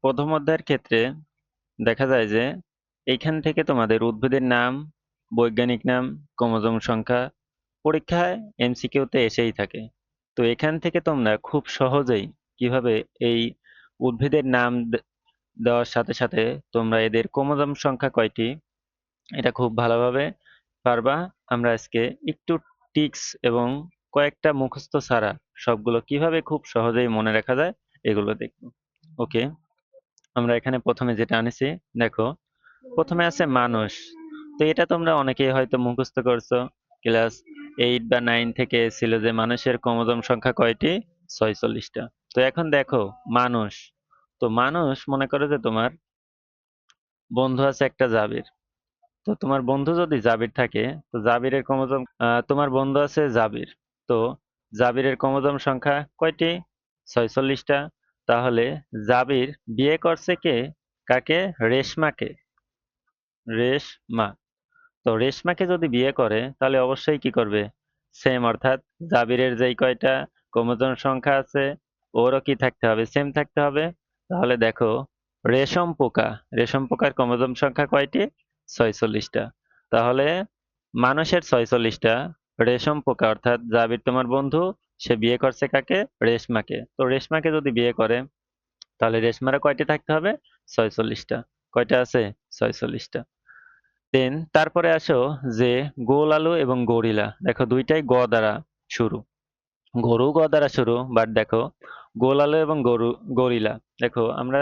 প্রথম অধ্যায়ের ক্ষেত্রে দেখা যায় যে এইখান থেকে তোমাদের উদ্ভিদের নাম, বৈজ্ঞানিক নাম, ক্রোমোজোম সংখ্যা পরীক্ষায় এমসিকিউতে এসেই থাকে। তো এখান থেকে তোমরা খুব সহজেই কিভাবে এই উদ্ভিদের নাম দেওয়ার সাথে সাথে তোমরা এদের ক্রোমোজোম সংখ্যা কয়টি এটা খুব ভালোভাবে পারবা। আমরা আজকে একটু টিক্স এবং কয়েকটা মুখস্থ ছাড়া সবগুলো কিভাবে খুব সহজেই মনে রাখা যায় এগুলো দেখব। ওকে, আমরা এখানে প্রথমে যেটা আনেছি দেখো, প্রথমে আছে মানুষ। তো এটা তোমরা অনেকেই হয়তো মুখস্থ করছো, ক্লাস 8 বা 9 থেকে ছিল যে মানুষের ক্রোমোজোম সংখ্যা কয়টি, 46টা। তো এখন দেখো মানুষ, তো মানুষ মনে করো যে তোমার বন্ধু আছে একটা জাবির। তো তোমার বন্ধু যদি জাবির থাকে, তো জাবিরের ক্রোমোজোম তোমার বন্ধু আছে জাবির। তো জাবিরের ক্রোমোজোম সংখ্যা কয়টি, 46টা। তাহলে জাবির বিয়ে করছে কে, কাকে, রেশমাকে। রেশমা, তো রেশমাকে যদি বিয়ে করে তাহলে অবশ্যই কি করবে, সেম, অর্থাৎ জাবিরের যেই কয়টা ক্রোমোজোম সংখ্যা আছে ওরও কি থাকতে হবে, সেম থাকতে হবে। তাহলে দেখো রেশম পোকা, রেশম পোকার ক্রোমোজোম সংখ্যা কয়টি, 46টা। তাহলে মানুষের 46টা, রেশম পোকা অর্থাৎ জাবির তোমার বন্ধু, সে বিয়ে করছে কাকে, রেশমাকে। তো রেশমাকে যদি বিয়ে করে তাহলে রেশমারও কয়টি থাকতে হবে, 46টা। কয়টা আছে, 46টা। দেন তারপরে আসো যে গোল আলু এবং গরিলা, দেখো দুইটাই গ দ্বারা শুরু, গরু গ দ্বারা শুরু, বাট দেখো গোল আলু এবং গরিলা, দেখো আমরা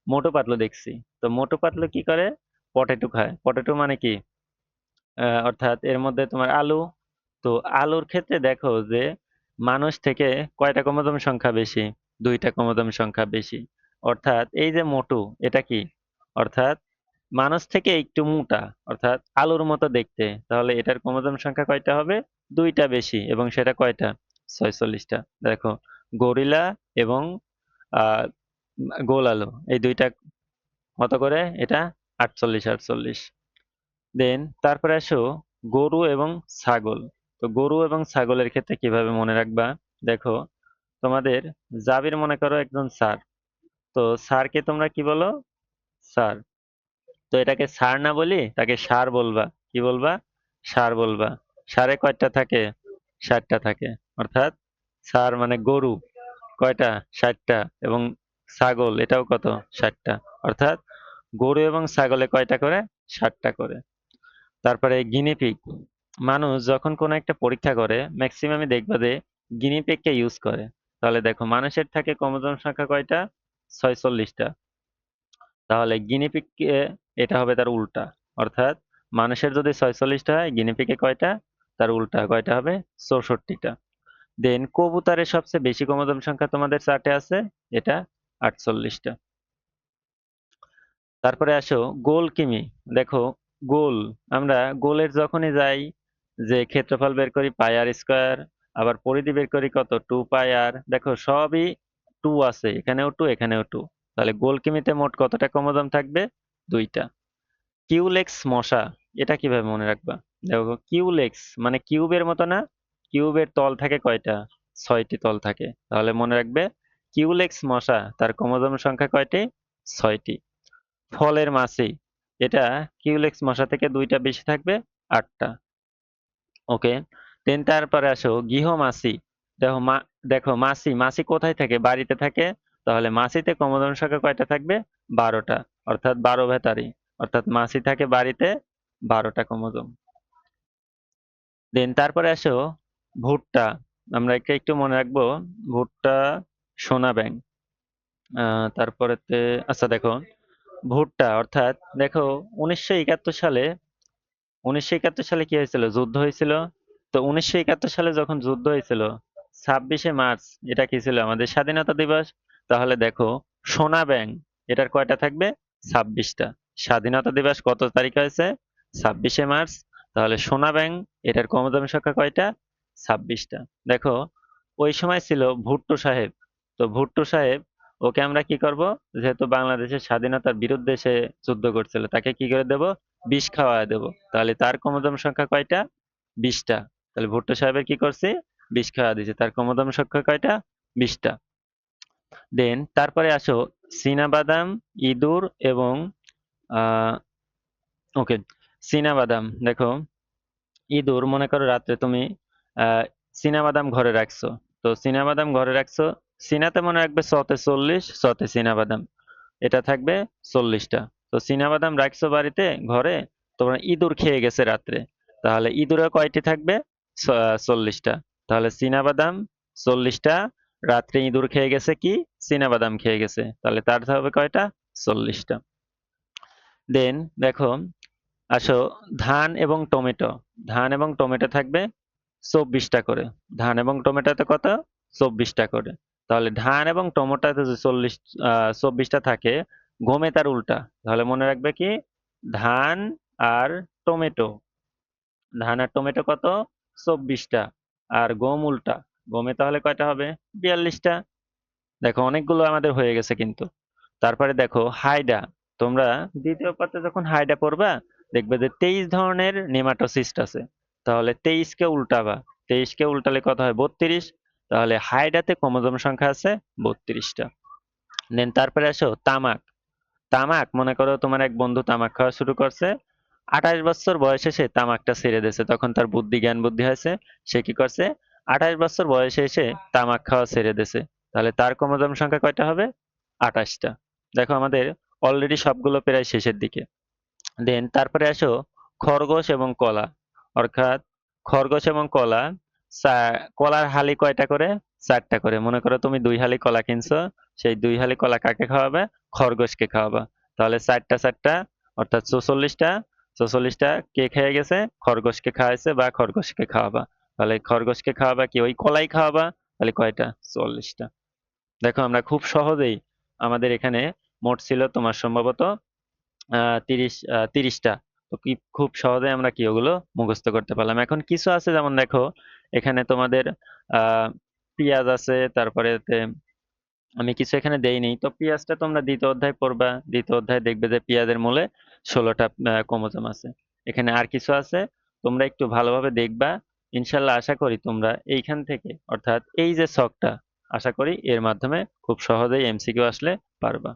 মোটু পাতলু দেখছি। তো মোটু পাতলু কি করে, পটেটো খায়। পটেটো মানে কি, অর্থাৎ এর মধ্যে তোমার আলু। তো আলুর ক্ষেত্রে দেখো যে মানুষ থেকে কয়টা ক্রোমোজোম সংখ্যা বেশি, দুইটা ক্রোমোজোম সংখ্যা বেশি। অর্থাৎ এই যে মোটু, এটা কি, অর্থাৎ মানুষ থেকে একটু মোটা, অর্থাৎ আলুর মতো দেখতে। তাহলে এটার ক্রোমোজোম সংখ্যা কয়টা হবে, দুইটা বেশি, এবং সেটা কয়টা, 46টা। দেখো গরিলা এবং আহ গোল আলু, এই দুইটা মতো করে এটা 48 48। দেন তারপরে আসো গরু এবং ছাগল। তো গরু এবং ছাগলের ক্ষেত্রে কিভাবে মনে রাখবা, দেখো তোমাদের জাবির মনে করো একজন স্যার। তো স্যারকে তোমরা কি বলো, স্যার। তো এটাকে ষাঁড় না বলি, তাকে ষাঁড় বলবা। কি বলবা, ষাঁড় বলবা। ষাঁড়ে কয়টা থাকে, 60টা থাকে। অর্থাৎ ষাঁড় মানে গরু, কয়টা, 60টা। এবং ছাগল এটাও কত, 60টা। অর্থাৎ গরু এবং ছাগলে কয়টা করে, 60টা করে। তারপরে গিনিপিগ, মানুষ যখন কোনো একটা পরীক্ষা করে ম্যাক্সিমামই দেখবা যে গিনিপিগকে ইউজ করে। তাহলে দেখো মানুষের থাকে ক্রোমোজোম সংখ্যা কয়টা, 46টা। তাহলে গিনিপিগকে, এটা হবে তার উল্টা। অর্থাৎ মানুষের যদি 46টা হয়, গিনিপিগে কয়টা, তার উল্টা কয়টা হবে, 64টা। দেন কবুতরের সবচেয়ে বেশি ক্রোমোজোম সংখ্যা তোমাদের চার্টে আছে, এটা 48টা। তারপরে আসো গোলকিমি, দেখো গোল, আমরা গোলের যখনই যাই যে ক্ষেত্রফল বের করি পাই আর স্কোয়ার, আবার পরিধি বের করি কত, 2 পাই আর। দেখো সবই 2 আছে, এখানেও 2 এখানেও 2। তাহলে গোলকিমিতে মোট কতটা ক্রোমোজোম থাকবে, দুইটা। কিউলেক্স মশা, এটা কিভাবে মনে রাখবা, দেখো কিউলেক্স মানে কিউবের মতো না, কিউবের তল থাকে কয়টা, 6টি তল থাকে। তাহলে মনে রাখবে কিউলেক্স মশা, তার ক্রোমোজোম সংখ্যা কয়টি, 6টি। ফলের মাছি, এটা কিউলেক্স মশা থেকে দুইটা বেশি থাকবে, 8টা। ওকে, দেন তারপরে আসো গৃহমাছি। দেখো দেখো মাছি, মাছি কোথায় থাকে, বাড়িতে থাকে। তাহলে মাছিতে ক্রোমোজোম সংখ্যা কয়টা থাকবে, 12টা। অর্থাৎ 12 ভেতারি, অর্থাৎ মাছি থাকে বাড়িতে, 12টা ক্রোমোজোম। দেন তারপরে আসো ভুট্টা, আমরা একটু একটু মনে রাখবো, ভুট্টা, সোনা ব্যাংক। তারপরেতে আচ্ছা দেখো ভুট্টা, অর্থাৎ দেখো 1971 সালে, 1971 সালে কি হয়েছিল, যুদ্ধ হয়েছিল। তো 1971 সালে যখন যুদ্ধ হয়েছিল, 26শে মার্চ, এটা কি ছিল, আমাদের স্বাধীনতা দিবস। তাহলে দেখো সোনা ব্যাংক, এটার কয়টা থাকবে, 26টা। স্বাধীনতা দিবস কত তারিখে হয়েছে, 26শে মার্চ। তাহলে সোনা ব্যাংক, এটার ক্রোমোজোম সংখ্যা কয়টা, 26টা। দেখো ওই সময় ছিল ভুট্টো সাহেব। তো ভুট্টো সাহেব, ওকে আমরা কি করব, যেহেতু বাংলাদেশের স্বাধীনতার বিরুদ্ধে সে যুদ্ধ করছিল, তাকে কি করে দেব, বিষ খাওয়ায় দেব। তাহলে তার ক্রোমোজোম সংখ্যা কয়টা, 20টা। তাহলে ভুট্টো সাহেবের কি করছে, বিষ খাওয়া দিয়েছে, তার ক্রোমোজোম সংখ্যা কয়টা, 20টা। দেন তারপরে আসো চীনাবাদাম, ইঁদুর এবং ওকে, চীনাবাদাম দেখো, ইঁদুর মনে করো রাত্রে তুমি আহ চীনাবাদাম ঘরে রাখছো, তো চীনাবাদাম ঘরে রাখছো, চীনাতে মনে রাখবে শতে 40, শতে চীনাবাদাম, এটা থাকবে 40টা। তো চীনাবাদাম রাখছো বাড়িতে ঘরে, তোমার ইঁদুর খেয়ে গেছে রাত্রে, তাহলে ইঁদুরে কয়টি থাকবে? 40টা। তাহলে চীনাবাদাম 40টা, রাত্রে ইঁদুর খেয়ে গেছে কি? চীনাবাদাম খেয়ে গেছে, তাহলে তার হবে কয়টা? 40টা। দেন দেখো, আসো ধান এবং টমেটো, ধান এবং টমেটো থাকবে 24টা করে, ধান এবং টমেটোতে কত? 24টা করে। তাহলে ধান এবং টমেটোতে যদি 24টা থাকে, গমে তার উল্টা, তাহলে মনে রাখবে কি? ধান আর টমেটো, ধান আর টমেটো কত? 24টা। আর গম উল্টা, গমে তাহলে কয়টা হবে? 42টা। দেখো অনেকগুলো আমাদের হয়ে গেছে কিন্তু। তারপরে দেখো হাইডা, তোমরা দ্বিতীয় পাতে যখন হাইডা পড়বা, দেখবে যে 23 ধরনের নেমাটোসিস্ট আছে, তাহলে 23 কে উল্টাবা, 23 কে উল্টালে কত হয়? 32। তাহলে হাইডাতে ক্রোমোজোম সংখ্যা আছে 32টা। দেন তারপরে আসো তামাক, তামাক মনে করো তোমার এক বন্ধু তামাক খাওয়া শুরু করছে, 28 বছর বয়সে সে তামাকটা ছেড়ে দিয়েছে, তখন তার জ্ঞান বুদ্ধি হয়েছে, সে কি করছে? 28 বছর বয়সে এসে তামাক খাওয়া ছেড়ে দিয়েছে, তাহলে তার ক্রোমোজোম সংখ্যা কয়টা হবে? 28টা। দেখো আমাদের অলরেডি সবগুলো প্রায় শেষের দিকে। দেন তারপরে আসো খরগোশ এবং কলা, অর্থাৎ খরগোশ এবং কলা, কলার হালি কয়টা করে? 4টা করে। মনে করো তুমি 2 হালি কলা কিনছো, সেই 2 হালি কলা কাকে খাওয়াবে? খরগোশকে খাওয়াবা। তাহলে 4টা 4টা, অর্থাৎ 44টা, 44টা কে খেয়ে গেছে? খরগোশকে খাওয়াইছে বা খরগোশকে খাওয়াবা। তাহলে খরগোশকে খাওয়াবা কি? ওই কলাই খাওয়াবা। তাহলে কয়টা? 44টা। দেখো আমরা খুব সহজেই, আমাদের এখানে মোট ছিল তোমার সম্ভবত 30টা। তো কি খুব সহজে আমরা কি ওগুলো মুখস্থ করতে পারলাম। এখন কিছু আছে যেমন দেখো, এখানে তোমাদের আহ পেঁয়াজ আছে, তারপরে আমি কিছু এখানে দেইনি, তো পেঁয়াজটা তোমরা দ্বিতীয় অধ্যায় পড়বা, দ্বিতীয় অধ্যায় দেখবে যে পেঁয়াজের মূলে 16টা ক্রোমোজোম আছে। এখানে আর কিছু আছে, তোমরা একটু ভালোভাবে দেখবা। ইনশাল্লাহ আশা করি তোমরা এইখান থেকে, অর্থাৎ এই যে ছকটা, আশা করি এর মাধ্যমে খুব সহজেই এমসিকিউ আসলে পারবা।